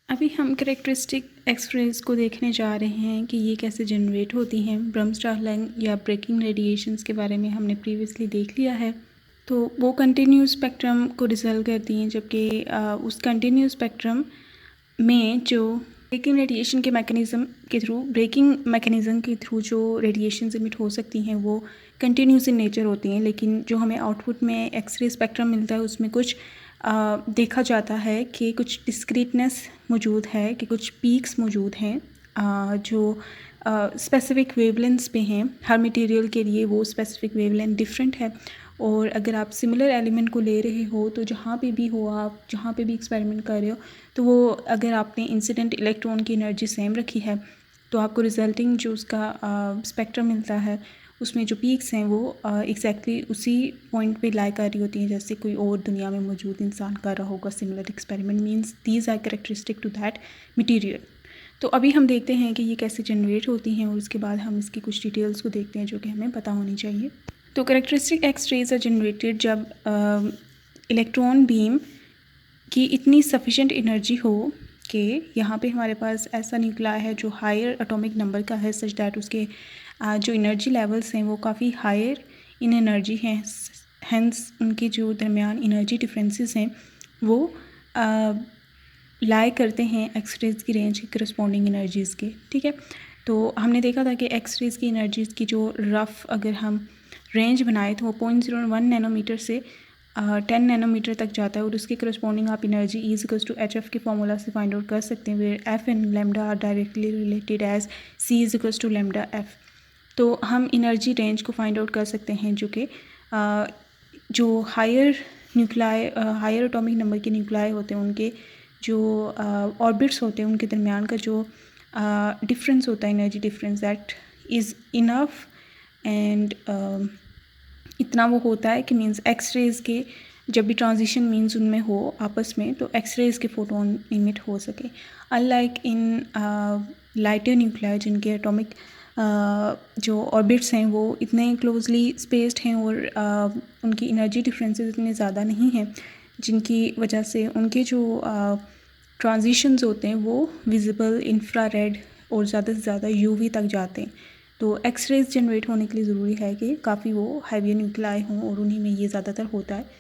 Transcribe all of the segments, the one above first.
अभी हम characteristic X-rays को देखने जा रहे हैं कि ये कैसे जनरेट होती हैं। ब्रह्मस्टारलैंग या ब्रेकिंग रेडिएशंस के बारे में हमने प्रीवियसली देख लिया है। तो वो कंटिन्यूस स्पेक्ट्रम को रिजल्ट करती हैं, जबकि उस कंटिन्यूस स्पेक्ट्रम में जो ब्रेकिंग रेडिएशन के मैकेनिज़्म के थ्रू जो रेडिएशंस इमिट हो सकती हैं वो कंटिन्यूस इन नेचर होती हैं। लेकिन जो हमें आउटपुट में एक्सरे स्पेक्ट्रम मिलता है उसमें कुछ देखा जाता है कि कुछ डिस्क्रीटनेस मौजूद है, कि कुछ पीक्स मौजूद हैं जो स्पेसिफिक वेवलेंथ्स पे हैं। हर मटेरियल के लिए वो स्पेसिफिक वेवलेंथ डिफरेंट है। और अगर आप सिमिलर एलिमेंट को ले रहे हो तो जहाँ पे भी हो, आप जहाँ पे भी एक्सपेरिमेंट कर रहे हो, तो वो अगर आपने इंसिडेंट इलेक्ट्रॉन की एनर्जी सेम रखी है तो आपको रिजल्टिंग जो उसका स्पेक्ट्रम मिलता है उसमें जो पीक्स हैं वो एग्जैक्टली उसी पॉइंट पे लाई कर रही होती हैं जैसे कोई और दुनिया में मौजूद इंसान कर रहा होगा similar experiment. Means these are characteristic to that material. तो अभी हम देखते हैं कि ये कैसे जनरेट होती हैं और उसके बाद हम इसकी कुछ डिटेल्स को देखते हैं जो कि हमें पता होनी चाहिए। तो characteristic X rays are generated जब इलेक्ट्रॉन बीम की इतनी सफिशेंट एनर्जी हो कि यहाँ पे हमारे पास ऐसा न्यूक्लियाई है जो हायर एटॉमिक नंबर का है, सच दैट उसके जो एनर्जी लेवल्स हैं वो काफ़ी हायर इन एनर्जी हैं। हैंस उनके जो दरमियान एनर्जी डिफरेंसेस हैं वो लाई करते हैं एक्सरेज की रेंज की करस्पॉन्डिंग एनर्जीज़ के। ठीक है, तो हमने देखा था कि एक्सरेज की एनर्जीज़ की जो रफ़ अगर हम रेंज बनाए तो वो 0.01 नैनोमीटर से 10 नैनोमीटर तक जाता है और उसके करस्पॉन्डिंग आप एनर्जी E=hf के फार्मूला से फाइंड आउट कर सकते हैं, where f and lambda are directly related as C=λf। तो हम एनर्जी रेंज को फाइंड आउट कर सकते हैं जो कि जो हायर एटॉमिक नंबर के न्यूक्लियाई होते हैं उनके जो ऑर्बिट्स होते हैं उनके दरमियान का जो डिफरेंस होता है, energy difference, that is enough and इतना वो होता है कि मीन्स एक्स रेज़ के जब भी ट्रांजिशन मीन्स उनमें हो आपस में तो एक्स रेज़ के फोटोन इमिट हो सके। अनलाइक इन लाइटर न्यूक्लियाई जिनके एटॉमिक जो ऑर्बिट्स हैं वो इतने क्लोजली स्पेस्ड हैं और उनकी एनर्जी डिफरेंसेस इतने ज़्यादा नहीं हैं, जिनकी वजह से उनके जो ट्रांजिशंस होते हैं वो विजिबल, इंफ्रारेड और ज़्यादा से ज़्यादा यूवी तक जाते हैं। तो एक्स रेज जनरेट होने के लिए ज़रूरी है कि काफ़ी वो हैवी न्यूक्लियाई हों और उन्हीं में ये ज़्यादातर होता है।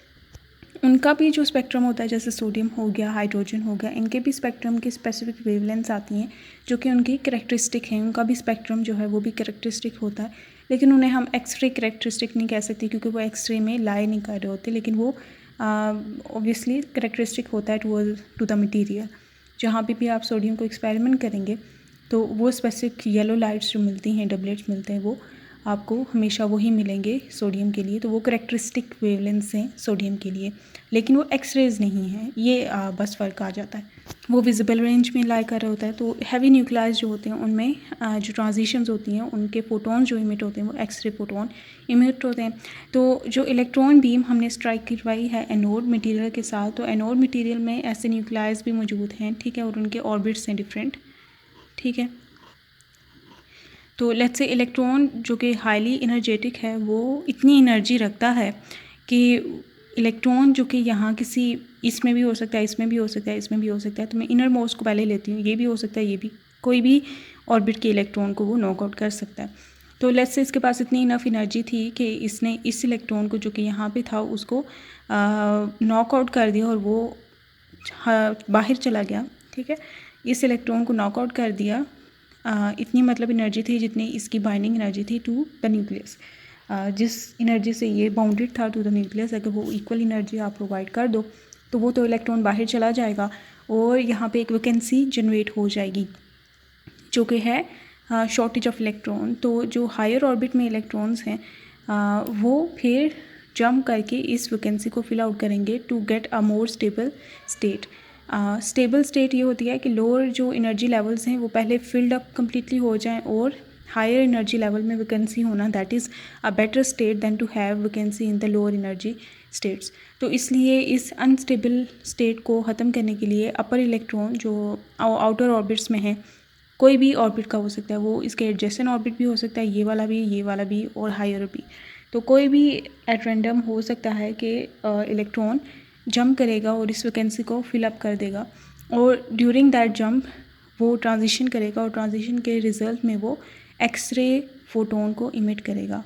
उनका भी जो स्पेक्ट्रम होता है जैसे सोडियम हो गया, हाइड्रोजन हो गया, इनके भी स्पेक्ट्रम की स्पेसिफिक वेवलेंथ्स आती हैं जो कि उनकी कैरेक्टरिस्टिक हैं। उनका भी स्पेक्ट्रम जो है वो भी कैरेक्टरिस्टिक होता है, लेकिन उन्हें हम एक्सरे कैरेक्टरिस्टिक नहीं कह सकते क्योंकि वो एक्सरे में लाई नहीं कर रहे होते, लेकिन वो ऑब्वियसली कैरेक्टरिस्टिक होता है टू द मटीरियल। जहाँ भी आप सोडियम को एक्सपेरिमेंट करेंगे तो वो स्पेसिफिक येलो लाइट्स जो मिलती हैं, डबलेट्स मिलते हैं, वो आपको हमेशा वही मिलेंगे सोडियम के लिए। तो वो कैरेक्टरिस्टिक वेवलेंथ्स हैं सोडियम के लिए, लेकिन वो एक्स रेज नहीं है। ये बस फ़र्क आ जाता है। वो विजिबल रेंज में लाई कर रहा होता है। तो हैवी न्यूक्लियाइज जो होते हैं उनमें जो ट्रांजिशंस होती हैं उनके फोटोन जो इमिट होते हैं वो एक्स रे फोटोन इमिट होते हैं। तो जो इलेक्ट्रॉन बीम हमने स्ट्राइक करवाई है एनोड मटेरियल के साथ, तो एनोड मटेरियल में ऐसे न्यूक्लियाइज भी मौजूद हैं, ठीक है, और उनके ऑर्बिट्स हैं डिफरेंट। ठीक है, तो लेट्स से इलेक्ट्रॉन जो कि हाईली एनर्जेटिक है वो इतनी एनर्जी रखता है कि इलेक्ट्रॉन जो कि यहाँ किसी इसमें भी हो सकता है, इसमें भी हो सकता है, इसमें भी हो सकता है, तो मैं इनर मोस्ट को पहले लेती हूँ। ये भी हो सकता है, ये भी, कोई भी ऑर्बिट के इलेक्ट्रॉन को वो नॉकआउट कर सकता है। तो लेट्स से इसके पास इतनी इनफ एनर्जी थी कि इसने इस इलेक्ट्रॉन को जो कि यहाँ पे था उसको नॉकआउट कर दिया और वो बाहर चला गया। ठीक है, इस इलेक्ट्रॉन को नॉकआउट कर दिया। इतनी मतलब एनर्जी थी जितनी इसकी बाइंडिंग एनर्जी थी टू द न्यूक्लियस। जिस एनर्जी से ये बाउंडेड था टू द न्यूक्लियस, अगर वो इक्वल एनर्जी आप प्रोवाइड कर दो तो वो तो इलेक्ट्रॉन बाहर चला जाएगा और यहाँ पे एक वैकेंसी जनरेट हो जाएगी जो कि है शॉर्टेज ऑफ इलेक्ट्रॉन। तो जो हायर ऑर्बिट में इलेक्ट्रॉन्स हैं वो फिर जंप करके इस वैकेंसी को फिल आउट करेंगे to get a more stable state. Stable state ये होती है कि लोअर जो एनर्जी लेवल्स हैं वो पहले फिल्ड अप कम्प्लीटली हो जाएं और हायर एनर्जी लेवल में वैकेंसी होना, that is a better state than to have vacancy in the lower energy states. तो इसलिए इस अनस्टेबल स्टेट को ख़त्म करने के लिए अपर इलेक्ट्रॉन जो आउटर ऑर्बिट्स में है, कोई भी ऑर्बिट का हो सकता है, वो इसके एडजेसेंट ऑर्बिट भी हो सकता है, ये वाला भी और हायर भी, तो कोई भी एट रैंडम हो सकता है कि इलेक्ट्रॉन जंप करेगा और इस वैकेंसी को फिल अप कर देगा और ड्यूरिंग दैट जंप वो ट्रांजिशन करेगा और ट्रांजिशन के रिज़ल्ट में वो एक्सरे फोटोन को इमिट करेगा।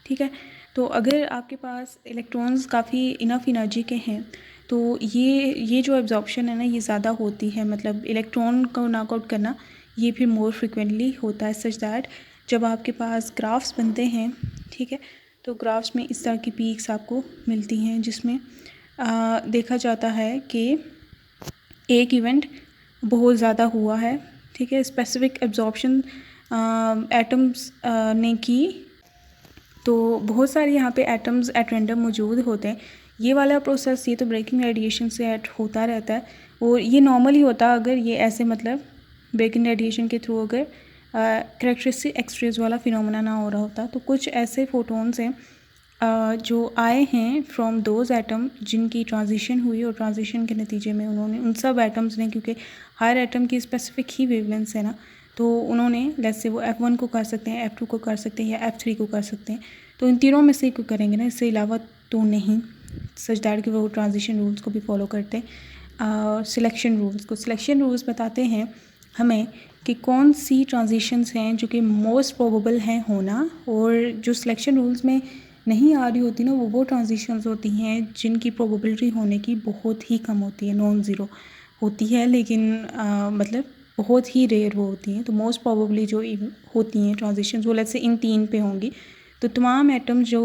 ठीक है, तो अगर आपके पास इलेक्ट्रॉन्स काफ़ी इनफ एनर्जी के हैं तो ये जो एब्जॉर्प्शन है ना ये ज़्यादा होती है, मतलब इलेक्ट्रॉन को नॉकआउट करना ये फिर मोर फ्रिक्वेंटली होता है, सच दैट जब आपके पास ग्राफ्स बनते हैं, ठीक है, तो ग्राफ्स में इस तरह की पीक्स आपको मिलती हैं जिसमें देखा जाता है कि एक इवेंट बहुत ज़्यादा हुआ है, ठीक है, स्पेसिफिक एब्जॉर्प्शन एटम्स ने की, तो बहुत सारे यहाँ पे एटम्स एट रैंडम मौजूद होते हैं। ये वाला प्रोसेस ये तो ब्रेकिंग रेडिएशन से एट होता रहता है और ये नॉर्मल ही होता अगर ये ऐसे मतलब ब्रेकिंग रेडिएशन के थ्रू अगर करेक्टरिस्टिक एक्सरेज वाला फिनोमेना ना हो रहा होता। तो कुछ ऐसे फोटोन्स हैं जो आए हैं फ्रॉम दोज एटम जिनकी ट्रांजिशन हुई और ट्रांजिशन के नतीजे में उन्होंने उन सब एटम्स ने, क्योंकि हर एटम की स्पेसिफिक ही वेवलेंथ है ना, तो उन्होंने लेट्स से वो F1 को कर सकते हैं, F2 को कर सकते हैं या F3 को कर सकते हैं, तो इन तीनों में से कोई करेंगे ना, इससे अलावा तो नहीं, सच दैट कि वो ट्रांजिशन रूल्स को भी फॉलो करते हैं। सिलेक्शन रूल्स को, सिलेक्शन रूल्स बताते हैं हमें कि कौन सी ट्रांजिशंस हैं जो कि मोस्ट प्रोबेबल हैं होना, और जो सिलेक्शन रूल्स में नहीं आ रही होती ना वो ट्रांजिशंस होती हैं जिनकी प्रोबेबिलिटी होने की बहुत ही कम होती है, नॉन ज़ीरो होती है, लेकिन मतलब बहुत ही रेयर वो होती हैं। तो मोस्ट प्रोबेबली जो होती हैं ट्रांजिशंस वो लेट्स से इन 3 पे होंगी। तो तमाम एटम जो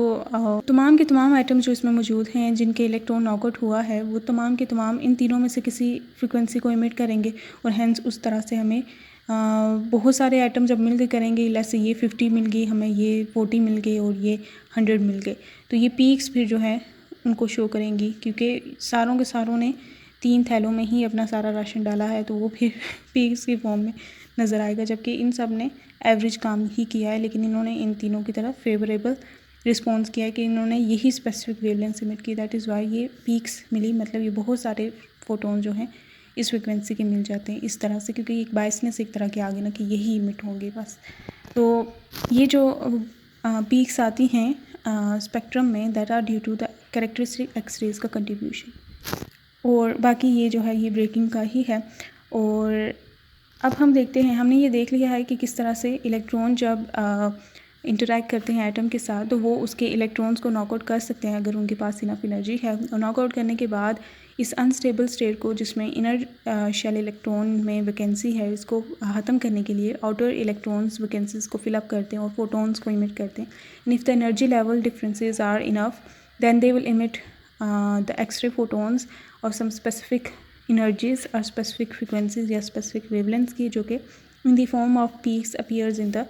तमाम के तमाम एटम जो इसमें मौजूद हैं जिनके इलेक्ट्रॉन नॉकआउट हुआ है वो तमाम के तमाम इन तीनों में से किसी फ्रिक्वेंसी को इमिट करेंगे और हैंस उस तरह से हमें बहुत सारे आइटम जब मिल के करेंगे, जैसे ये 50 मिल गई हमें, ये 40 मिल गए और ये 100 मिल गए, तो ये पीक्स फिर जो है उनको शो करेंगी, क्योंकि सारों के सारों ने 3 थैलों में ही अपना सारा राशन डाला है, तो वो फिर पीक्स की फॉर्म में नज़र आएगा, जबकि इन सब ने एवरेज काम ही किया है, लेकिन इन्होंने इन तीनों की तरफ फेवरेबल रिस्पॉन्स किया है कि इन्होंने यही स्पेसिफिक वेवलेंथ इमिट की, दैट इज़ वाई ये पीक्स मिली। मतलब ये बहुत सारे फोटोन जो हैं इस फ्रिक्वेंसी के मिल जाते हैं इस तरह से, क्योंकि एक बायसनेस एक तरह के आगे ना कि यही इमिट होंगे बस। तो ये जो पीक्स आती हैं स्पेक्ट्रम में, that are due to the characteristic X rays का कंट्रीब्यूशन, और बाकी ये जो है ये ब्रेकिंग का ही है। और अब हम देखते हैं, हमने ये देख लिया है कि किस तरह से इलेक्ट्रॉन जब इंटरैक्ट करते हैं एटम के साथ तो वो उसके इलेक्ट्रॉन्स को नॉकआउट कर सकते हैं अगर उनके पास इनफ एनर्जी है, और नॉकआउट करने के बाद इस अनस्टेबल स्टेट को जिसमें इनर शेल इलेक्ट्रॉन में वैकेंसी है इसको ख़त्म करने के लिए आउटर इलेक्ट्रॉन्स वैकेंसीज को फिलअप करते हैं और फोटोन्स को इमिट करते हैं। And if the energy level differences are enough then they will emit the X ray photons और सम स्पेसिफिक energies और स्पेसिफिक फ्रिक्वेंसीज या स्पेसिफिक वेवलेंथ्स की, जो कि in the form of peaks appears in the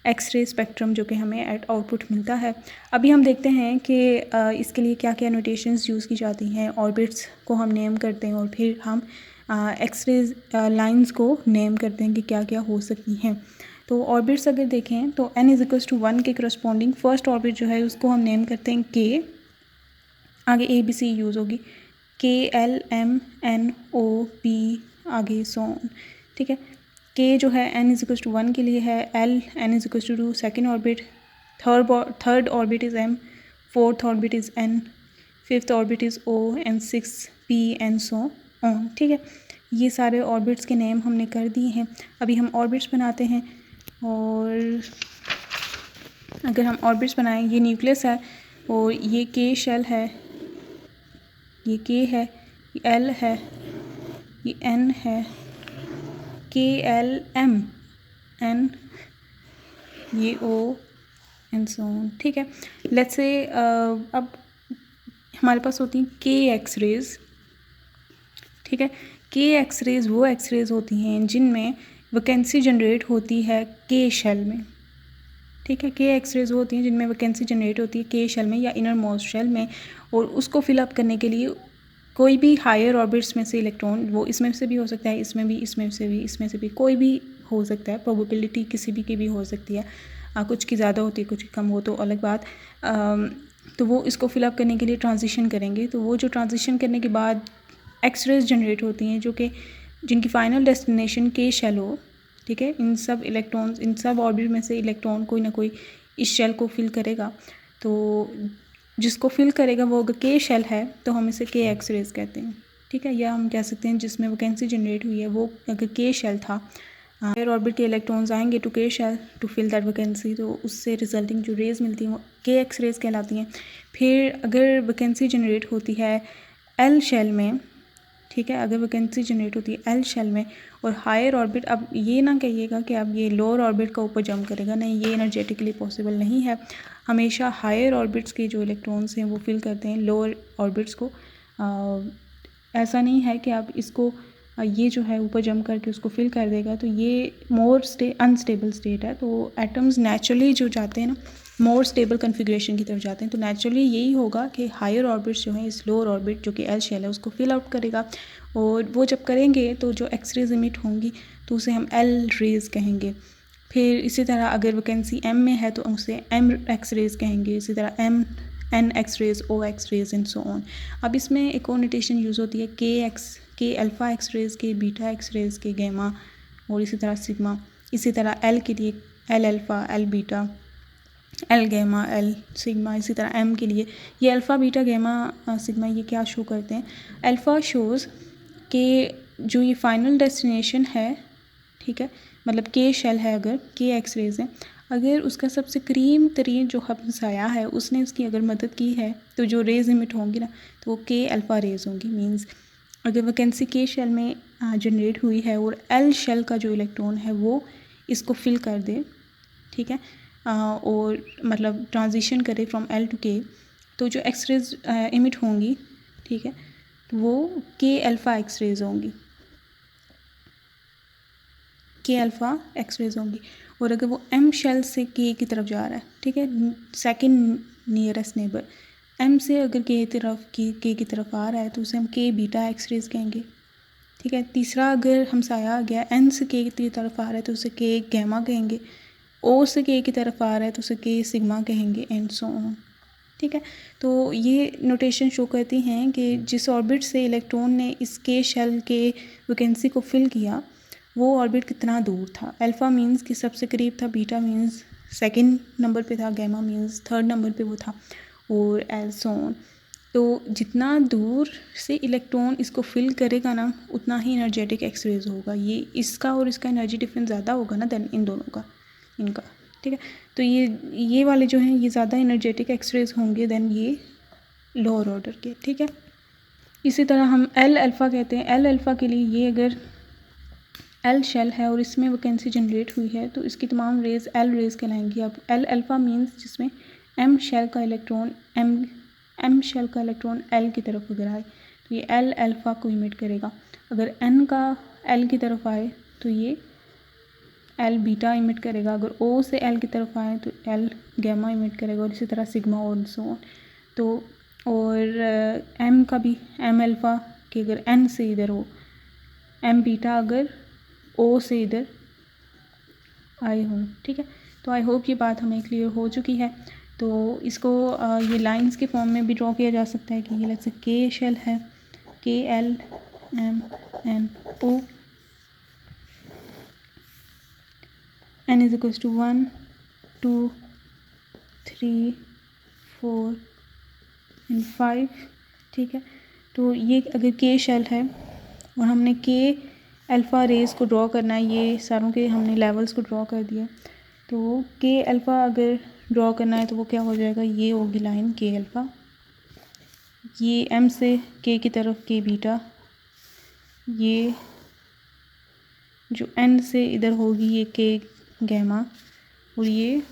X ray spectrum, जो कि हमें eight output मिलता है। अभी हम देखते हैं कि इसके लिए क्या क्या नोटेशंस यूज़ की जाती हैं। ऑर्बिट्स को हम नेम करते हैं और फिर हम एक्सरे लाइंस को नेम करते हैं कि क्या क्या हो सकती हैं। तो ऑर्बिट्स अगर देखें तो n=1 के करस्पॉन्डिंग फर्स्ट ऑर्बिट जो है उसको हम नेम करते हैं के, आगे ABC यूज़ होगी, KLMNOP आगे सोन, ठीक है। के जो है n=1 के लिए है, L n=2 second orbit, third orbit is M, fourth orbit is N, fifth orbit is O and six P and so on, ठीक है। ये सारे ऑर्बिट्स के नेम हमने कर दिए हैं। अभी हम ऑर्बिट्स बनाते हैं, और अगर हम ऑर्बिट्स बनाएं, ये न्यूक्लियस है और ये के शेल है, ये के है, ये एल है, ये एन है, KLM एन, ये O एंड सो ऑन, ठीक है। लेट्स से अब हमारे पास होती हैं के एक्सरेज, ठीक है। के एक्सरेज वो एक्सरेज होती हैं जिनमें वैकेंसी जनरेट होती है के शेल में, ठीक है। के एक्सरेज वो होती हैं जिनमें वैकेंसी जनरेट होती है के शेल में या इनर मोस्ट शेल में, और उसको फिलअप करने के लिए कोई भी हायर ऑर्बिट्स में से इलेक्ट्रॉन, वो इसमें से भी हो सकता है, इसमें भी, इसमें से भी, इसमें से भी, कोई भी हो सकता है, प्रोबेबिलिटी किसी भी की भी हो सकती है, कुछ की ज़्यादा होती है कुछ की कम, हो तो अलग बात। तो वो इसको फिलअप करने के लिए ट्रांजिशन करेंगे, तो वो जो ट्रांजिशन करने के बाद एक्सरेज जनरेट होती हैं जो कि जिनकी फ़ाइनल डेस्टिनेशन के शेल हो, ठीक है। इन सब इलेक्ट्रॉन्स, इन सब ऑर्बिट में से इलेक्ट्रॉन कोई ना कोई इस शेल को फिल करेगा, तो जिसको फिल करेगा वो अगर के शेल है तो हम इसे के एक्स रेज कहते हैं, ठीक है। या हम कह सकते हैं जिसमें वैकेंसी जनरेट हुई है वो अगर के शेल था, हायर ऑर्बिट के इलेक्ट्रॉन्स आएंगे to K shell to fill that vacancy, तो उससे रिजल्टिंग जो रेज मिलती हैं वो के एक्स रेज कहलाती हैं। फिर अगर वैकेंसी जनरेट होती है एल शेल में, ठीक है, अगर वैकेंसी जनरेट होती है एल शेल में और हायर ऑर्बिट, अब ये ना कहिएगा कि अब ये लोअर ऑर्बिट का ऊपर जंप करेगा, नहीं, ये एनर्जेटिकली पॉसिबल नहीं है। हमेशा हायर ऑर्बिट्स के जो इलेक्ट्रॉन्स हैं वो फिल करते हैं लोअर ऑर्बिट्स को। ऐसा नहीं है कि आप इसको ये जो है ऊपर जंप करके उसको फिल कर देगा, तो ये मोर अनस्टेबल स्टेट है। तो एटम्स नेचुरली जो जाते हैं ना मोर स्टेबल कन्फिग्रेशन की तरफ जाते हैं, तो नेचुरली यही होगा कि हायर ऑर्बिट्स जो हैं इस लोअर ऑर्बिट जो कि एल शेल है उसको फिल आउट करेगा, और वो जब करेंगे तो जो एक्स रेज इमिट होंगी तो उसे हम एल रेज कहेंगे। फिर इसी तरह अगर वैकेंसी एम में है तो उसे एम एक्स रेज कहेंगे, इसी तरह M N X rays, O X rays and so on. अब इसमें एक और नोटेशन यूज़ होती है K alpha X rays, K beta X rays, K gamma और इसी तरह सिग्मा। इसी तरह एल के लिए L alpha, L beta, L gamma, L sigma. इसी तरह एम के लिए ये अल्फ़ा बीटा गैमा सिग्मा ये क्या शो करते हैं, अल्फ़ा शोज़ कि जो ये फाइनल डेस्टिनेशन है, ठीक है, मतलब के शेल है अगर के एक्स रेज है, अगर उसका सबसे करीब तरीन जो हमसाया है उसने उसकी अगर मदद की है तो जो रेज इमिट होंगी ना तो वो के अल्फ़ा रेज होंगी। मींस अगर वैकेंसी के शेल में जनरेट हुई है और एल शेल का जो इलेक्ट्रॉन है वो इसको फिल कर दे, ठीक है, और मतलब ट्रांजिशन करे फ्रॉम एल टू के, तो जो एक्स रेज इमिट होंगी, ठीक है, तो वो के अल्फ़ा एक्स रेज होंगी, के अल्फ़ा एक्स रेज होंगी। और अगर वो एम शेल से के की तरफ जा रहा है, ठीक है, सेकंड नियरेस्ट नेबर एम से अगर के की तरफ आ रहा है तो उसे हम के बीटा एक्स रेज कहेंगे, ठीक है। तीसरा अगर हमसाया आ गया एन से के की तरफ आ रहा है तो उसे के गैमा कहेंगे, ओ से के की तरफ आ रहा है तो उसे के सिग्मा कहेंगे एंड सो ऑन, ठीक है। तो ये नोटेशन शो करती हैं कि जिस ऑर्बिट से इलेक्ट्रॉन ने इस के शेल के वैकेंसी को फिल किया वो ऑर्बिट कितना दूर था। अल्फ़ा मींस कि सबसे करीब था, बीटा मींस सेकंड नंबर पे था, गैमा मींस थर्ड नंबर पे वो था, और एल सो ऑन। तो जितना दूर से इलेक्ट्रॉन इसको फिल करेगा ना उतना ही एनर्जेटिक एक्स रेज होगा। ये इसका और इसका एनर्जी डिफरेंस ज़्यादा होगा ना देन इन दोनों का, इनका, ठीक है। तो ये वाले जो हैं ये ज़्यादा एनर्जेटिक एक्स रेज होंगे देन ये लोअर ऑर्डर के, ठीक है। इसी तरह हम एल अल्फ़ा कहते हैं, एल अल्फ़ा के लिए ये अगर एल शेल है और इसमें वैकेंसी जनरेट हुई है तो इसकी तमाम रेज एल रेज कहलाएंगी। अब एल अल्फ़ा मींस जिसमें एम शेल का इलेक्ट्रॉन एम शेल का इलेक्ट्रॉन एल की तरफ अगर आए तो ये एल अल्फ़ा को इमिट करेगा। अगर एन का एल की तरफ आए तो ये एल बीटा इमिट करेगा। अगर ओ से एल की तरफ आए तो एल गैमा इमिट करेगा, और इसी तरह सिग्मा और सो ऑन। तो और एम का भी एम अल्फ़ा कि अगर एन से इधर हो, एम बीटा अगर ओ से इधर आए हों, ठीक है। तो आई होप ये बात हमें क्लियर हो चुकी है। तो इसको ये लाइंस के फॉर्म में भी ड्रॉ किया जा सकता है कि ये लेट्स से के शेल है, K L M N O n is equals to 1 2 3 4 and 5, ठीक है। तो ये अगर के शेल है और हमने के अल्फ़ा रेज़ को ड्रॉ करना है, ये सारों के हमने लेवल्स को ड्रॉ कर दिया, तो के अल्फ़ा अगर ड्रॉ करना है तो वो क्या हो जाएगा, ये होगी लाइन के अल्फ़ा, ये एम से के की तरफ के बीटा, ये जो एन से इधर होगी ये के गैमा, और ये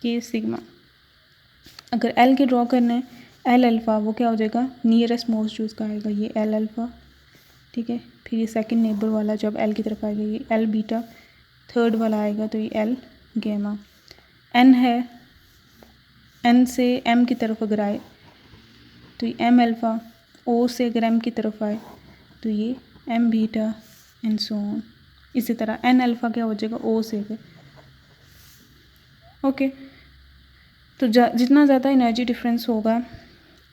के सिग्मा। अगर एल के ड्रॉ करना है एल अल्फ़ा वो क्या हो जाएगा, नियरेस्ट मोस्ट जो उसका आएगा ये एल अल्फ़ा, ठीक है। फिर ये सेकंड नेबर वाला जब एल की तरफ आएगा ये एल बीटा, थर्ड वाला आएगा तो ये एल गैमा। एन है, एन से एम की तरफ अगर आए तो ये एम अल्फ़ा, ओ से अगर एम की तरफ आए तो ये M beta and so on. इसी तरह एन अल्फ़ा क्या हो जाएगा ओ से अगर, ओके। तो जितना ज़्यादा एनर्जी डिफरेंस होगा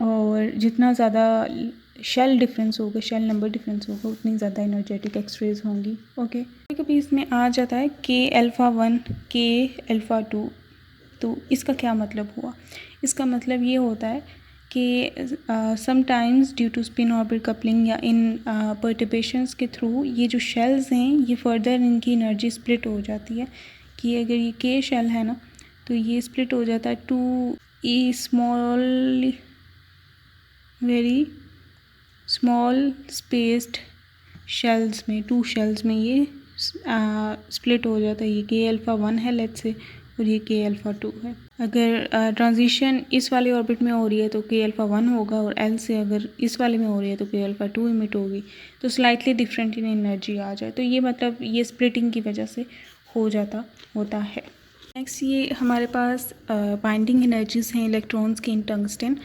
और जितना ज़्यादा शेल डिफरेंस होगा, शेल नंबर डिफरेंस होगा, उतनी ज़्यादा एनर्जेटिक एक्स रेज होंगी, ओके। कभी इसमें आ जाता है के अल्फ़ा 1 के अल्फ़ा 2, तो इसका क्या मतलब हुआ? इसका मतलब ये होता है कि sometimes due to spin orbit coupling या इन परटर्बेशंस के थ्रू ये जो शेल्स हैं ये फर्दर इनकी एनर्जी स्प्लिट हो जाती है कि अगर ये के शेल है ना तो ये स्प्लिट हो जाता है टू ई small very small spaced shells में, 2 शेल्स में ये स्प्लिट हो जाता है। ये के अल्फ़ा 1 है लेट्स से और ये के अल्फ़ा 2 है। अगर ट्रांजिशन इस वाले ऑर्बिट में हो रही है तो के अल्फ़ा 1 होगा और एल से अगर इस वाले में हो रही है तो के अल्फ़ा 2 इमिट होगी, तो स्लाइटली डिफरेंट इन एनर्जी आ जाए। तो ये मतलब ये स्प्लिटिंग की वजह से होता है। नेक्स्ट ये हमारे पास बाइंडिंग एनर्जीज़ हैं इलेक्ट्रॉन्स की इन टंगस्टन।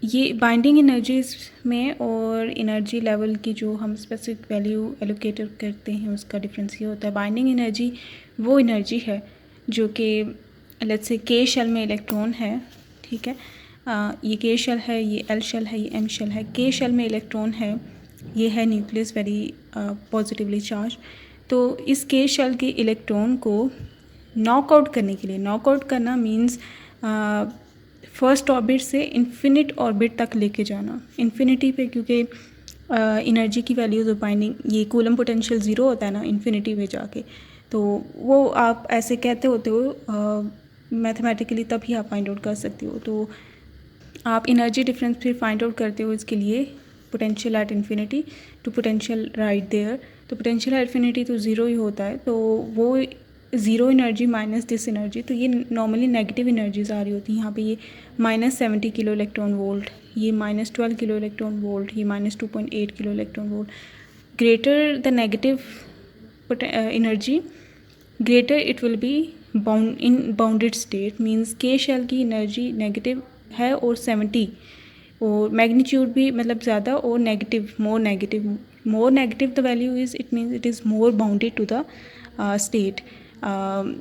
ये बाइंडिंग एनर्जीज़ में और एनर्जी लेवल की जो हम स्पेसिफिक वैल्यू एलोकेट करते हैं उसका डिफरेंस ये होता है। बाइंडिंग एनर्जी वो एनर्जी है जो कि लेट्स से के शेल में इलेक्ट्रॉन है, ठीक है, ये के शेल है, ये एल शेल है, ये एम शेल है। के शेल में इलेक्ट्रॉन है, ये है न्यूक्लियस वेरी पॉजिटिवली चार्ज। तो इस के शेल के इलेक्ट्रॉन को नॉकआउट करने के लिए, नॉकआउट करना मीन्स फर्स्ट ऑर्बिट से इन्फिनिट ऑर्बिट तक लेके जाना, इन्फिनिटी पे, क्योंकि एनर्जी की वैल्यूज़ ऑफ बाइंडिंग ये कूलम पोटेंशियल ज़ीरो होता है ना इन्फिनिटी में जाके, तो वो आप ऐसे कहते होते हो मैथमेटिकली, तभी आप फाइंड आउट कर सकते हो। तो आप एनर्जी डिफरेंस फिर फाइंड आउट करते हो इसके लिए potential at infinity to potential right there. तो पोटेंशियल एट इन्फिनिटी तो ज़ीरो ही होता है, तो वो zero energy minus this energy, तो ये नॉर्मली नेगेटिव एनर्जीज आ रही होती हैं। यहाँ पे ये -70 किलो इलेक्ट्रॉन वोल्ट, ये -12 किलो इलेक्ट्रॉन वोल्ट, ये -2.8 kilo electron volt. Greater the negative energy greater it will be bounded state, means K shell की एनर्जी नेगेटिव है और 70 और मैग्नीट्यूड भी मतलब ज़्यादा और more negative the value is, it means it is more bounded to the state,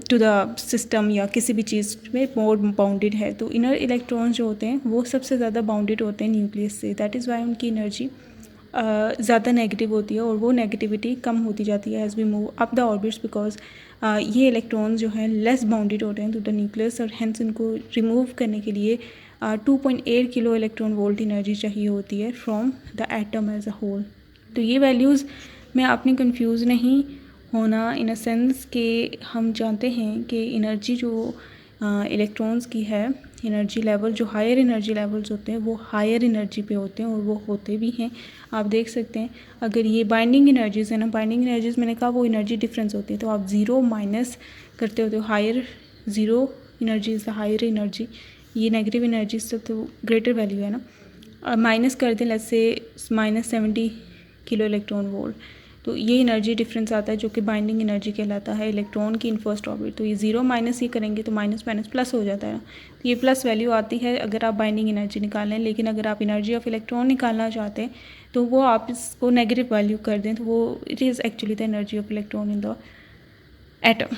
to the system या किसी भी चीज़ में मोर बाउंडेड है। तो इनर इलेक्ट्रॉन्स जो होते हैं वो सबसे ज़्यादा बाउंडेड होते हैं न्यूक्लियस से, दैट इज़ वाई उनकी एनर्जी ज़्यादा नेगेटिव होती है और वो नेगेटिविटी कम होती जाती है as we move up the orbits, because ये इलेक्ट्रॉन्स जो हैं लेस बाउंडेड होते हैं टू द न्यूक्लियस और हेंस इनको रिमूव करने के लिए 2.8 किलो इलेक्ट्रॉन वोल्ट एनर्जी चाहिए होती है from the atom as a whole. तो ये वैल्यूज़ में आपने कंफ्यूज नहीं होना, इन अ सेंस कि हम जानते हैं कि एनर्जी जो इलेक्ट्रॉन्स की है, एनर्जी लेवल जो हायर एनर्जी लेवल्स होते हैं वो हायर एनर्जी पे होते हैं और वो होते भी हैं। आप देख सकते हैं अगर ये बाइंडिंग एनर्जीज़ है ना, बाइंडिंग एनर्जीज़ मैंने कहा वो एनर्जी डिफरेंस होती है, तो आप ज़ीरो माइनस करते होते हो, higher zero energy is the higher energy, ये नेगेटिव एनर्जी से तो ग्रेटर वैल्यू है ना, माइनस कर दें let's say -70 kilo electron volt, तो ये एनर्जी डिफरेंस आता है जो कि बाइंडिंग एनर्जी कहलाता है इलेक्ट्रॉन की इन फर्स्ट ऑर्बिट। तो ये ज़ीरो माइनस ये करेंगे तो माइनस माइनस प्लस हो जाता है ना, तो ये प्लस वैल्यू आती है अगर आप बाइंडिंग एनर्जी निकालें। लेकिन अगर आप एनर्जी ऑफ इलेक्ट्रॉन निकालना चाहते हैं तो वो आप इसको नेगेटिव वैल्यू कर दें, तो वो it is actually the energy of electron in the atom.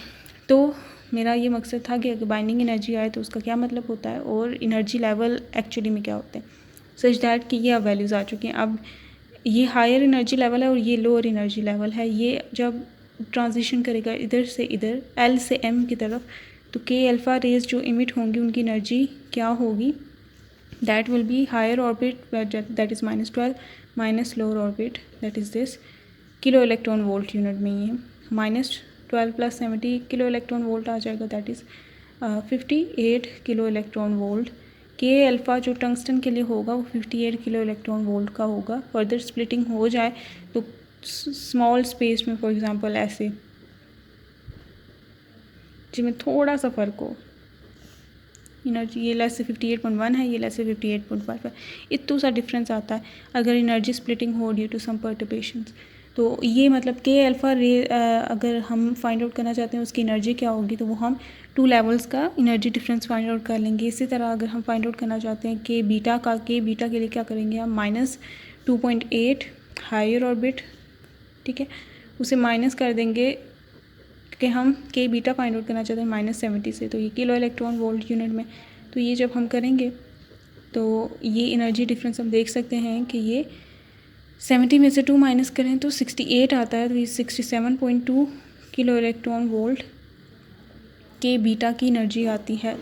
तो मेरा ये मकसद था कि अगर बाइंडिंग एनर्जी आए तो उसका क्या मतलब होता है और एनर्जी लेवल एक्चुअली में क्या होते हैं, सच दैट कि ये अब वैल्यूज़ आ चुकी हैं। अब ये हायर एनर्जी लेवल है और ये लोअर एनर्जी लेवल है। ये जब ट्रांजिशन करेगा इधर से इधर एल से एम की तरफ, तो के अल्फ़ा रेज जो इमिट होंगी उनकी एनर्जी क्या होगी, that will be higher orbit that is -12 minus lower orbit that is this kilo electron volt unit में ही है। -12 + 70 किलो इलेक्ट्रॉन वोल्ट आ जाएगा, that is 58 kilo electron volt. के अल्फ़ा जो टंगस्टन के लिए होगा वो 58 किलो इलेक्ट्रॉन वोल्ट का होगा। फर्दर स्प्लिटिंग हो जाए तो स्मॉल स्पेस में फॉर एग्जांपल ऐसे जिसमें थोड़ा सा फ़र्क हो, एनर्जी ये लेस से 58.1 है, ये लेस से 58.5 है, इतना सा डिफरेंस आता है अगर एनर्जी स्प्लिटिंग हो ड्यू टू सम परटर्बेशंस। तो ये मतलब के अल्फ़ा रे अगर हम फाइंड आउट करना चाहते हैं उसकी एनर्जी क्या होगी, तो वो हम 2 लेवल्स का एनर्जी डिफरेंस फाइंड आउट कर लेंगे। इसी तरह अगर हम फाइंड आउट करना चाहते हैं के बीटा के लिए क्या करेंगे हम, -2.8 हायर ऑर्बिट, ठीक है, उसे माइनस कर देंगे कि हम के बीटा फाइंड आउट करना चाहते हैं -70 से, तो ये किलो इलेक्ट्रॉन वोल्ट यूनिट में। तो ये जब हम करेंगे तो ये एनर्जी डिफरेंस हम देख सकते हैं कि ये 70 में से 2 माइनस करें तो 68 आता है, तो ये 67.2 किलो इलेक्ट्रॉन वोल्ट के बीटा की एनर्जी आती है,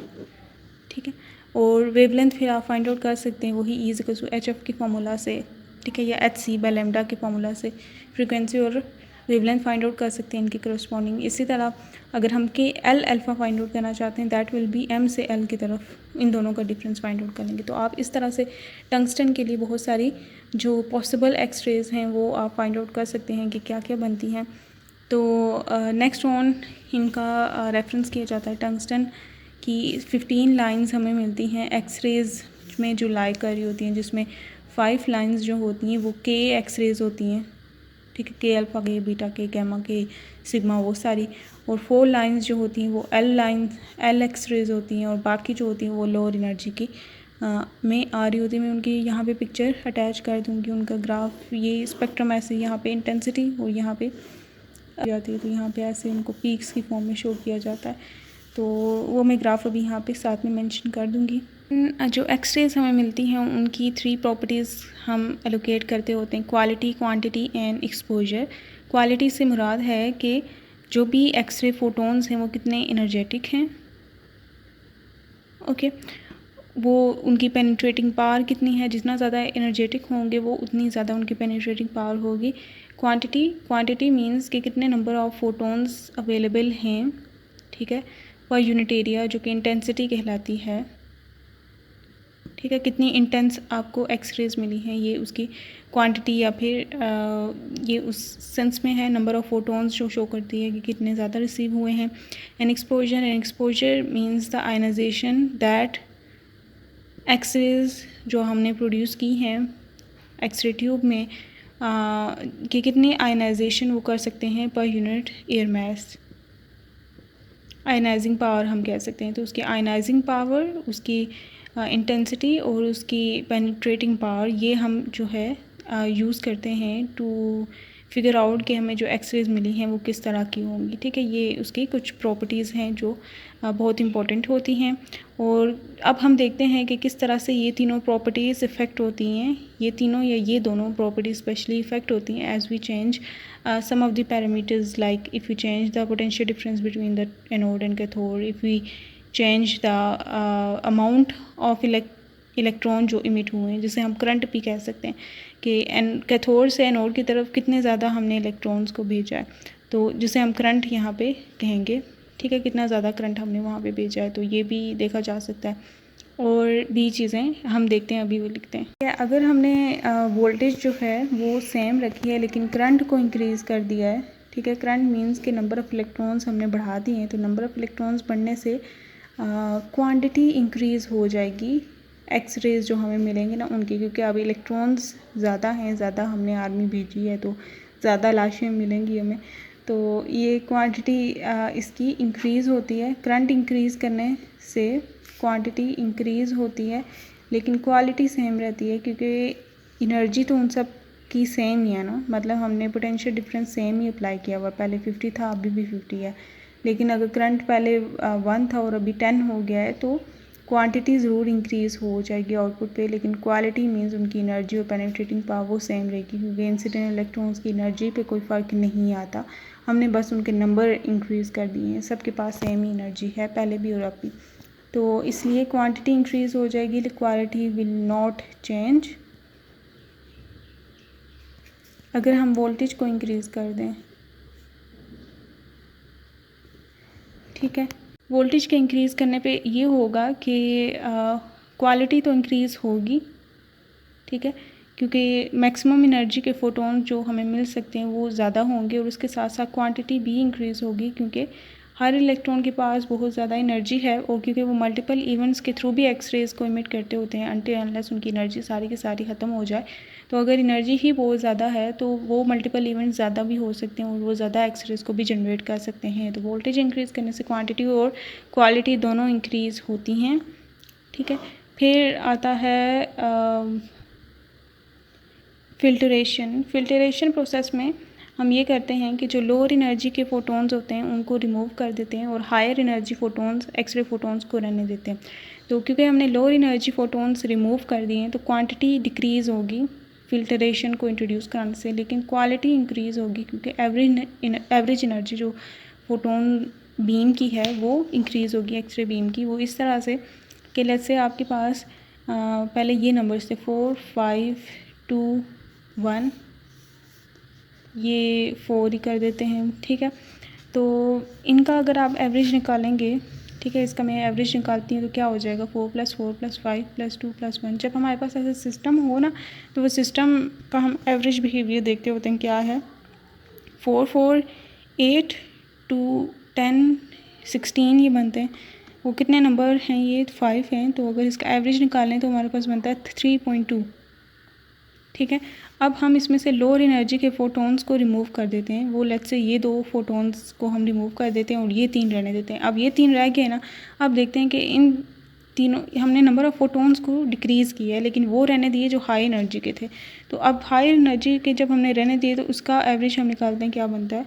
ठीक है। और वेवलेंथ फिर आप फाइंड आउट कर सकते हैं वही E=HF की फार्मूला से, ठीक है, या hc/λ के फार्मूला से फ्रीक्वेंसी और वेवलेंथ फाइंड आउट कर सकते हैं इनके करस्पॉन्डिंग। इसी तरह अगर हम के एल अल्फ़ा फाइंड आउट करना चाहते हैं दैट विल बी m से l की तरफ इन दोनों का डिफरेंस फाइंड आउट करेंगे। तो आप इस तरह से टंगस्टन के लिए बहुत सारी जो पॉसिबल एक्सरेज हैं वो आप फाइंड आउट कर सकते हैं कि क्या क्या बनती हैं। तो नेक्स्ट ऑन इनका रेफरेंस किया जाता है टंगस्टन की 15 लाइंस हमें मिलती हैं एक्सरेज में जो लाई कर रही होती हैं, जिसमें 5 लाइंस जो होती हैं वो के एक्सरेज होती हैं, ठीक है, के अल्फ़ा के बीटा के गैमा के सिग्मा वो सारी, और 4 लाइंस जो होती हैं वो एल एक्सरेज होती हैं, और बाकी जो होती हैं वो लोअर एनर्जी की में आ रही होती है। मैं उनकी यहाँ पे पिक्चर अटैच कर दूँगी, उनका ग्राफ, ये स्पेक्ट्रम ऐसे यहाँ पे इंटेंसिटी और यहाँ पे जाती है, तो यहाँ पे ऐसे उनको पीक्स की फॉर्म में शो किया जाता है। तो वो मैं ग्राफ अभी यहाँ पे साथ में मेंशन कर दूँगी। जो एक्सरेज हमें मिलती हैं उनकी 3 प्रॉपर्टीज़ हम एलोकेट करते होते हैं, quality, quantity and exposure. Quality से मुराद है कि जो भी एक्सरे फोटोन्स हैं वो कितने एनर्जेटिक हैं, ओके, वो उनकी पेनिट्रेटिंग पावर कितनी है, जितना ज़्यादा एनर्जेटिक होंगे वो उतनी ज़्यादा उनकी पेनिट्रेटिंग पावर होगी। क्वांटिटी मींस कि कितने नंबर ऑफ़ फोटोन्स अवेलेबल हैं, ठीक है, पर यूनिट एरिया, जो कि इंटेंसिटी कहलाती है, ठीक है, कितनी इंटेंस आपको एक्सरेज मिली हैं, ये उसकी क्वांटिटी या फिर ये उस सेंस में है नंबर ऑफ़ फोटोन्स जो शो करती है कि कितने ज़्यादा रिसीव हुए हैं। And exposure means the ionization that X-rays जो हमने प्रोड्यूस की हैं एक्सरे ट्यूब में कि कितनी आयनाइजेशन वो कर सकते हैं per unit air mass, ionising power हम कह सकते हैं। तो उसकी आयनाइजिंग पावर, उसकी इंटेंसिटी और उसकी पेनिट्रेटिंग पावर, ये हम जो है यूज़ करते हैं टू फिगर आउट कि हमें जो एक्सरेज मिली हैं वो किस तरह की होंगी, ठीक है। ये उसकी कुछ प्रॉपर्टीज़ हैं जो बहुत इंपॉर्टेंट होती हैं। और अब हम देखते हैं कि किस तरह से ये तीनों प्रॉपर्टीज़ इफ़ेक्ट होती हैं, ये तीनों या ये दोनों प्रॉपर्टीज़ स्पेशली इफ़ेक्ट होती हैं as we change some of the parameters, like if we change the potential difference between the anode and cathode, if we change the amount of electron जो इमिट हुए हैं, जिसे हम करंट भी कह सकते हैं कि कैथोड से एनोड की तरफ कितने ज़्यादा हमने इलेक्ट्रॉन्स को भेजा है, तो जिसे हम करंट यहाँ पे कहेंगे, ठीक है, कितना ज़्यादा करंट हमने वहाँ पे भेजा है, तो ये भी देखा जा सकता है। और भी चीज़ें हम देखते हैं, अभी वो लिखते हैं। अगर हमने वोल्टेज जो है वो सेम रखी है लेकिन करंट को इंक्रीज़ कर दिया है, ठीक है, करंट मींस के नंबर ऑफ़ इलेक्ट्रॉन्स हमने बढ़ा दिए हैं, तो नंबर ऑफ़ इलेक्ट्रॉन्स बढ़ने से क्वांटिटी इंक्रीज़ हो जाएगी एक्सरेज जो हमें मिलेंगे ना उनकी, क्योंकि अब इलेक्ट्रॉन्स ज़्यादा हैं, ज़्यादा हमने आर्मी भेजी है तो ज़्यादा लाशें मिलेंगी हमें, तो ये क्वांटिटी इसकी इंक्रीज़ होती है। करंट इंक्रीज़ करने से क्वांटिटी इंक्रीज़ होती है लेकिन क्वालिटी सेम रहती है, क्योंकि एनर्जी तो उन सब की सेम ही है ना, मतलब हमने पोटेंशियल डिफरेंस सेम ही अप्लाई किया हुआ, पहले 50 था अभी भी 50 है, लेकिन अगर करंट पहले 1 था और अभी 10 हो गया है तो क्वांटिटी ज़रूर इंक्रीज़ हो जाएगी आउटपुट पे, लेकिन क्वालिटी मींस उनकी एनर्जी और पेनिट्रेटिंग पावर वो सेम रहेगी, क्योंकि इंसिडेंट इलेक्ट्रॉन्स की एनर्जी पे कोई फ़र्क नहीं आता, हमने बस उनके नंबर इंक्रीज़ कर दिए हैं, सबके पास सेम ही एनर्जी है पहले भी और अब भी, तो इसलिए क्वांटिटी इंक्रीज़ हो जाएगी, क्वालिटी विल नॉट चेंज। अगर हम वोल्टेज को इंक्रीज़ कर दें, ठीक है, वोल्टेज के इंक्रीज़ करने पे ये होगा कि क्वालिटी तो इंक्रीज़ होगी, ठीक है, क्योंकि मैक्सिमम एनर्जी के फोटोन जो हमें मिल सकते हैं वो ज़्यादा होंगे, और उसके साथ साथ क्वांटिटी भी इंक्रीज़ होगी, क्योंकि हर इलेक्ट्रॉन के पास बहुत ज़्यादा एनर्जी है, और क्योंकि वो मल्टीपल इवेंट्स के थ्रू भी एक्सरेज को इमिट करते होते हैं अनटिल अनलेस उनकी एनर्जी सारी की सारी ख़त्म हो जाए। तो अगर एनर्जी ही बहुत ज़्यादा है तो वो मल्टीपल इवेंट्स ज़्यादा भी हो सकते हैं और वो ज़्यादा एक्सरेज को भी जनरेट कर सकते हैं। तो वोल्टेज इंक्रीज़ करने से क्वांटिटी और क्वालिटी दोनों इंक्रीज़ होती हैं, ठीक है। फिर आता है फिल्टरेशन प्रोसेस में हम ये करते हैं कि जो लोअर एनर्जी के फोटोन्स होते हैं उनको रिमूव कर देते हैं और higher energy photons, X-ray photons को रहने देते हैं। तो क्योंकि हमने लोअर एनर्जी फोटोन्स रिमूव कर दिए हैं तो क्वांटिटी डिक्रीज़ होगी फिल्टरेशन को इंट्रोड्यूस कराने से, लेकिन क्वालिटी इंक्रीज़ होगी, क्योंकि एवरेज एनर्जी जो फोटोन बीम की है वो इंक्रीज़ होगी, एक्सरे बीम की। वो इस तरह से कि लेट्स से आपके पास पहले ये नंबर्स थे 4 5 2 1, ये 4 ही कर देते हैं, ठीक है। तो इनका अगर आप एवरेज निकालेंगे, ठीक है, इसका मैं एवरेज निकालती हूँ तो क्या हो जाएगा 4 + 4 + 5 + 2 + 1। जब हमारे पास ऐसा सिस्टम हो ना तो वो सिस्टम का हम एवरेज बिहेवियर देखते होते हैं क्या है। 4 4 8 2 10 16 ये बनते हैं। वो कितने नंबर हैं, ये 5 हैं। तो अगर इसका एवरेज निकालें तो हमारे पास बनता है 3.2, ठीक है। अब हम इसमें से लोअर एनर्जी के फोटॉन्स को रिमूव कर देते हैं। वो लेट्स से ये 2 फोटॉन्स को हम रिमूव कर देते हैं और ये 3 रहने देते हैं। अब ये 3 रह गए ना, अब देखते हैं कि इन तीनों हमने नंबर ऑफ़ फोटॉन्स को डिक्रीज़ किया है, लेकिन वो रहने दिए जो हाई एनर्जी के थे। तो अब हाई एनर्जी के जब हमने रहने दिए तो उसका एवरेज हम निकालते हैं क्या बनता है,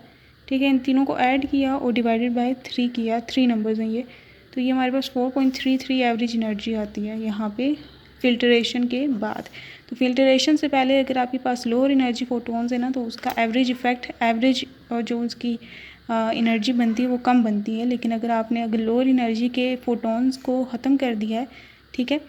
ठीक है। इन तीनों को ऐड किया और डिवाइडेड बाय 3 किया, 3 नंबर्स हैं ये। तो ये हमारे पास 4.33 एवरेज एनर्जी आती है यहाँ पे फ़िल्टरेशन के बाद। तो फ़िल्टरेशन से पहले अगर आपके पास लोअर एनर्जी फोटॉन्स है ना तो उसका एवरेज इफ़ेक्ट, एवरेज जो उसकी एनर्जी बनती है वो कम बनती है। लेकिन अगर लोअर एनर्जी के फोटॉन्स को ख़त्म कर दिया है, ठीक है,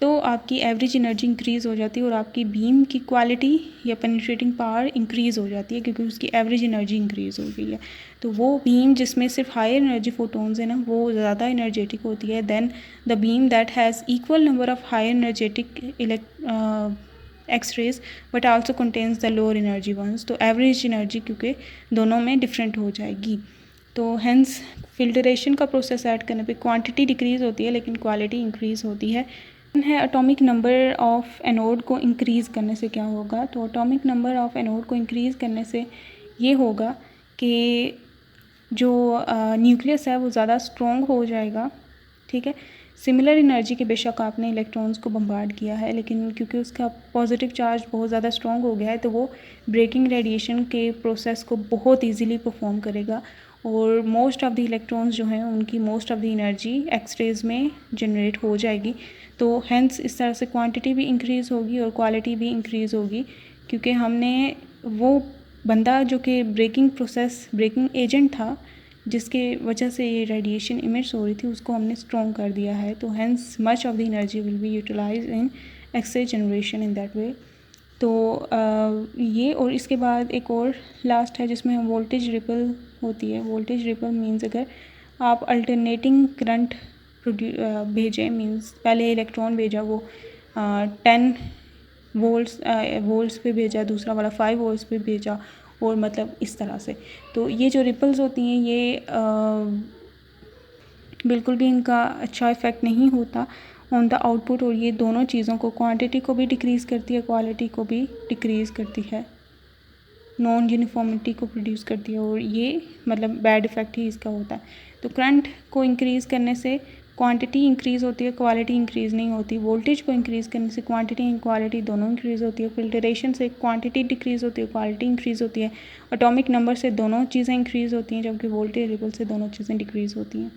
तो आपकी एवरेज एनर्जी इंक्रीज़ हो जाती है और आपकी बीम की क्वालिटी या पेनिट्रेटिंग पावर इंक्रीज़ हो जाती है क्योंकि उसकी एवरेज एनर्जी इंक्रीज़ हो गई है। तो वो बीम जिसमें सिर्फ हायर एनर्जी फोटॉन्स है ना वो ज़्यादा एनर्जेटिक होती है than the beam that has equal number of higher energetic X-rays but also contains the lower energy ones. तो एवरेज एनर्जी क्योंकि दोनों में डिफरेंट हो जाएगी। तो हेंस फिल्टरेशन का प्रोसेस ऐड करने पे क्वांटिटी डिक्रीज़ होती है लेकिन क्वालिटी इंक्रीज़ होती है। एटॉमिक नंबर ऑफ़ एनोड को इंक्रीज़ करने से क्या होगा। तो एटॉमिक नंबर ऑफ़ एनोड को इंक्रीज़ करने से ये होगा कि जो न्यूक्लियस है वो ज़्यादा स्ट्रॉन्ग हो जाएगा, ठीक है। सिमिलर एनर्जी के बेशक आपने इलेक्ट्रॉन्स को बम्बार्ड किया है लेकिन क्योंकि उसका पॉजिटिव चार्ज बहुत ज़्यादा स्ट्रॉन्ग हो गया है तो वो ब्रेकिंग रेडिएशन के प्रोसेस को बहुत ईजीली परफॉर्म करेगा और मोस्ट ऑफ़ द इलेक्ट्रॉन्स जो हैं उनकी most of the energy x-rays में जनरेट हो जाएगी। तो हेंस इस तरह से क्वांटिटी भी इंक्रीज़ होगी और क्वालिटी भी इंक्रीज़ होगी क्योंकि हमने वो बंदा जो कि ब्रेकिंग एजेंट था जिसके वजह से ये रेडिएशन इमिट हो रही थी उसको हमने स्ट्रॉन्ग कर दिया है। तो hence much of the energy will be utilize in X-ray generation in that way. तो ये और इसके बाद एक और लास्ट है जिसमें वोल्टेज रिपल होती है। वोल्टेज रिपल मीन्स अगर आप अल्टरनेटिंग करंट भेजें, मीन्स पहले इलेक्ट्रॉन भेजा वो 10 वोल्ट्स पे भेजा, दूसरा वाला 5 वोल्ट्स पे भेजा और मतलब इस तरह से। तो ये जो रिपल्स होती हैं ये बिल्कुल भी इनका अच्छा इफ़ेक्ट नहीं होता ऑन द आउटपुट और ये दोनों चीज़ों को क्वांटिटी को भी डिक्रीज़ करती है, क्वालिटी को भी डिक्रीज़ करती है, नॉन यूनिफॉर्मिटी को प्रोड्यूस करती है और ये मतलब बैड इफ़ेक्ट ही इसका होता है। तो करंट को इंक्रीज़ करने से क्वांटिटी इंक्रीज़ होती है, क्वालिटी इंक्रीज़ नहीं होती। वोल्टेज को इंक्रीज़ करने से क्वांटिटी एंड क्वालिटी दोनों इंक्रीज़ होती है। फिल्टरेशन से क्वांटिटी डिक्रीज़ होती है, क्वालिटी इंक्रीज़ होती है। एटॉमिक नंबर से दोनों चीज़ें इंक्रीज़ होती हैं जबकि वोल्टेज रिपल से दोनों चीज़ें डिक्रीज़ होती हैं।